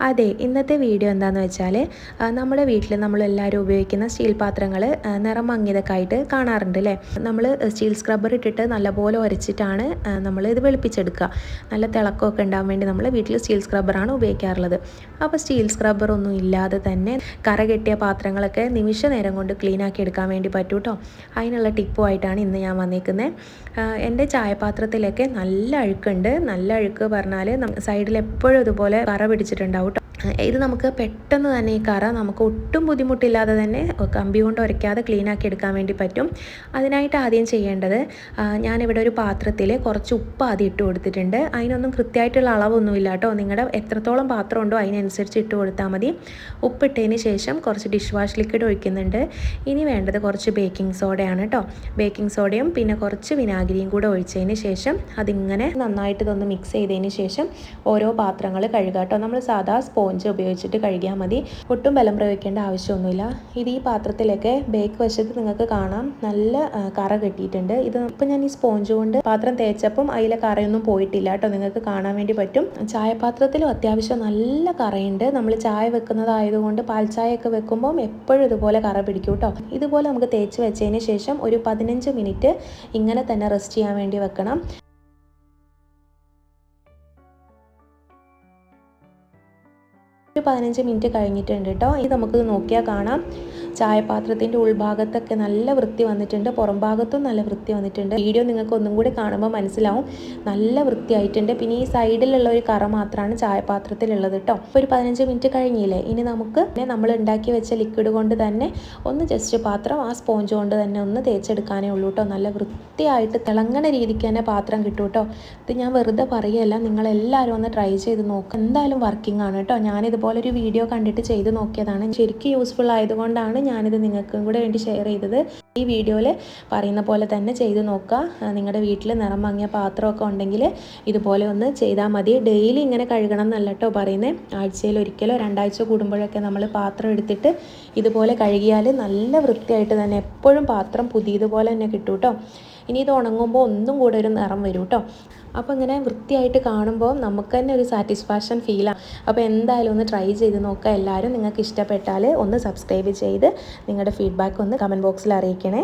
അതെ, ഇന്നത്തെ വീഡിയോ എന്താണെന്ന് വെച്ചാൽ നമ്മുടെ വീട്ടിൽ നമ്മളെല്ലാവരും ഉപയോഗിക്കുന്ന സ്റ്റീൽ പാത്രങ്ങൾ നിറം മങ്ങിയതൊക്കെ ആയിട്ട് കാണാറുണ്ട് അല്ലേ. നമ്മൾ സ്റ്റീൽ സ്ക്രബ്ബർ ഇട്ടിട്ട് നല്ലപോലെ ഉരച്ചിട്ടാണ് നമ്മൾ ഇത് വെളുപ്പിച്ചെടുക്കുക. നല്ല തിളക്കമൊക്കെ ഉണ്ടാകാൻ വേണ്ടി നമ്മൾ വീട്ടിൽ സ്റ്റീൽ സ്ക്രബ്ബറാണ് ഉപയോഗിക്കാറുള്ളത്. അപ്പോൾ സ്റ്റീൽ സ്ക്രബ്ബർ ഒന്നും ഇല്ലാതെ തന്നെ കറ കെട്ടിയ പാത്രങ്ങളൊക്കെ നിമിഷ നേരം കൊണ്ട് ക്ലീൻ ആക്കി എടുക്കാൻ വേണ്ടി പറ്റും കേട്ടോ. അതിനുള്ള ടിപ്പുമായിട്ടാണ് ഇന്ന് ഞാൻ വന്നേക്കുന്നത്. എൻ്റെ ചായപാത്രത്തിലൊക്കെ നല്ല അഴുക്കുണ്ട്. നല്ല അഴുക്ക് പറഞ്ഞാൽ സൈഡിൽ എപ്പോഴും ഇതുപോലെ കറ പിടിച്ചിട്ടുണ്ടാവും. ഇത് നമുക്ക് പെട്ടെന്ന് തന്നെ ഈ കറ നമുക്ക് ഒട്ടും ബുദ്ധിമുട്ടില്ലാതെ തന്നെ കമ്പി കൊണ്ട് ഉരയ്ക്കാതെ ക്ലീൻ ആക്കി എടുക്കാൻ വേണ്ടി പറ്റും. അതിനായിട്ട് ആദ്യം ചെയ്യേണ്ടത്, ഞാനിവിടെ ഒരു പാത്രത്തിൽ കുറച്ച് ഉപ്പ് ആദ്യം ഇട്ട് കൊടുത്തിട്ടുണ്ട്. അതിനൊന്നും കൃത്യമായിട്ടുള്ള അളവൊന്നുമില്ല കേട്ടോ. നിങ്ങളുടെ എത്രത്തോളം പാത്രം ഉണ്ടോ അതിനനുസരിച്ച് ഇട്ട് കൊടുത്താൽ മതി. ഉപ്പിട്ടതിന് ശേഷം കുറച്ച് ഡിഷ് വാഷ് ലിക്വിഡ് ഒഴിക്കുന്നുണ്ട്. ഇനി വേണ്ടത് കുറച്ച് ബേക്കിംഗ് സോഡയാണ് കേട്ടോ. ബേക്കിംഗ് സോഡയും പിന്നെ കുറച്ച് വിനാഗിരിയും കൂടെ ഒഴിച്ചതിന് ശേഷം അതിങ്ങനെ നന്നായിട്ട് ഇതൊന്ന് മിക്സ് ചെയ്തതിന് ശേഷം ഓരോ പാത്രങ്ങൾ കഴുകുക കേട്ടോ. നമ്മൾ സാധാ സ്പോഞ്ച് ഉപയോഗിച്ചിട്ട് കഴുകിയാൽ മതി. ഒട്ടും ബലം പ്രയോഗിക്കേണ്ട ആവശ്യമൊന്നുമില്ല. ഇത് ഈ പാത്രത്തിലൊക്കെ ബേക്ക് വശത്ത് നിങ്ങൾക്ക് കാണാം നല്ല കറ കെട്ടിയിട്ടുണ്ട്. ഇത് ഇപ്പം ഞാൻ ഈ സ്പോഞ്ച് കൊണ്ട് പാത്രം തേച്ചപ്പം അതിലെ കറയൊന്നും പോയിട്ടില്ല കേട്ടോ. നിങ്ങൾക്ക് കാണാൻ വേണ്ടി പറ്റും. ചായപാത്രത്തിലും അത്യാവശ്യം നല്ല കറയുണ്ട്. നമ്മൾ ചായ വെക്കുന്നതായതുകൊണ്ട് പാൽ ചായയൊക്കെ വെക്കുമ്പം എപ്പോഴും ഇതുപോലെ കറ പിടിക്കും കേട്ടോ. ഇതുപോലെ നമുക്ക് തേച്ച് വെച്ചതിന് ശേഷം ഒരു 15 മിനിറ്റ് ഇങ്ങനെ തന്നെ റെസ്റ്റ് ചെയ്യാൻ വേണ്ടി വെക്കണം. ഒരു 15 മിനിറ്റ് കഴിഞ്ഞിട്ടുണ്ട് കേട്ടോ. ഇത് നമുക്ക് നോക്കിയാൽ കാണാം ചായപാത്രത്തിൻ്റെ ഉൾഭാഗത്തൊക്കെ നല്ല വൃത്തി വന്നിട്ടുണ്ട്, പുറം ഭാഗത്തും നല്ല വൃത്തി വന്നിട്ടുണ്ട്. വീഡിയോ നിങ്ങൾക്ക് ഒന്നും കൂടി കാണുമ്പോൾ മനസ്സിലാവും നല്ല വൃത്തിയായിട്ടുണ്ട്. പിന്നെ ഈ സൈഡിലുള്ള ഒരു കറ മാത്രമാണ് ചായപാത്രത്തിലുള്ളത് കേട്ടോ. ഇപ്പോൾ ഒരു 15 മിനിറ്റ് കഴിഞ്ഞില്ലേ. ഇനി നമുക്ക് നമ്മൾ ഉണ്ടാക്കി വെച്ച ലിക്വിഡ് കൊണ്ട് തന്നെ ഒന്ന് ജസ്റ്റ് പാത്രം ആ സ്പോഞ്ച് കൊണ്ട് തന്നെ ഒന്ന് തേച്ചെടുക്കാനേ ഉള്ളൂ കേട്ടോ. നല്ല വൃത്തിയായിട്ട് തിളങ്ങണ രീതിക്ക് തന്നെ പാത്രം കിട്ടും കേട്ടോ. ഇത് ഞാൻ വെറുതെ പറയുകയല്ല, നിങ്ങളെല്ലാവരും ഒന്ന് ട്രൈ ചെയ്ത് നോക്കുക. എന്തായാലും വർക്കിംഗ് ആണ് കേട്ടോ. ഞാനിതുപോലെ ഒരു വീഡിയോ കണ്ടിട്ട് ചെയ്ത് നോക്കിയതാണ്. ശരിക്കും യൂസ്ഫുൾ ആയതുകൊണ്ടാണ് ഞാനിത് നിങ്ങൾക്കും കൂടെ വേണ്ടി ഷെയർ ചെയ്തത്. ഈ വീഡിയോയിൽ പറയുന്ന പോലെ തന്നെ ചെയ്ത് നോക്കുക. നിങ്ങളുടെ വീട്ടിൽ നിറം മങ്ങിയ പാത്രമൊക്കെ ഉണ്ടെങ്കിൽ ഇതുപോലെ ഒന്ന് ചെയ്താൽ മതി. ഡെയിലി ഇങ്ങനെ കഴുകണം എന്നല്ല കേട്ടോ പറയുന്നത്. ആഴ്ചയിൽ ഒരിക്കലോ 2 ആഴ്ച കൂടുമ്പോഴൊക്കെ നമ്മൾ പാത്രം എടുത്തിട്ട് ഇതുപോലെ കഴുകിയാൽ നല്ല വൃത്തിയായിട്ട് തന്നെ എപ്പോഴും പാത്രം പുതിയതുപോലെ തന്നെ കിട്ടും കേട്ടോ. ഇനി ഇത് ഉണങ്ങുമ്പോൾ ഒന്നും കൂടെ ഒരു നിറം വരും കേട്ടോ. അപ്പോൾ ഇങ്ങനെ വൃത്തിയായിട്ട് കാണുമ്പോൾ നമുക്ക് തന്നെ ഒരു സാറ്റിസ്ഫാക്ഷൻ ഫീലാണ്. അപ്പോൾ എന്തായാലും ഒന്ന് ട്രൈ ചെയ്ത് നോക്കുക എല്ലാവരും. നിങ്ങൾക്ക് ഇഷ്ടപ്പെട്ടാൽ ഒന്ന് സബ്സ്ക്രൈബ് ചെയ്ത് നിങ്ങളുടെ ഫീഡ്ബാക്ക് ഒന്ന് കമൻറ്റ് ബോക്സിൽ അറിയിക്കണേ.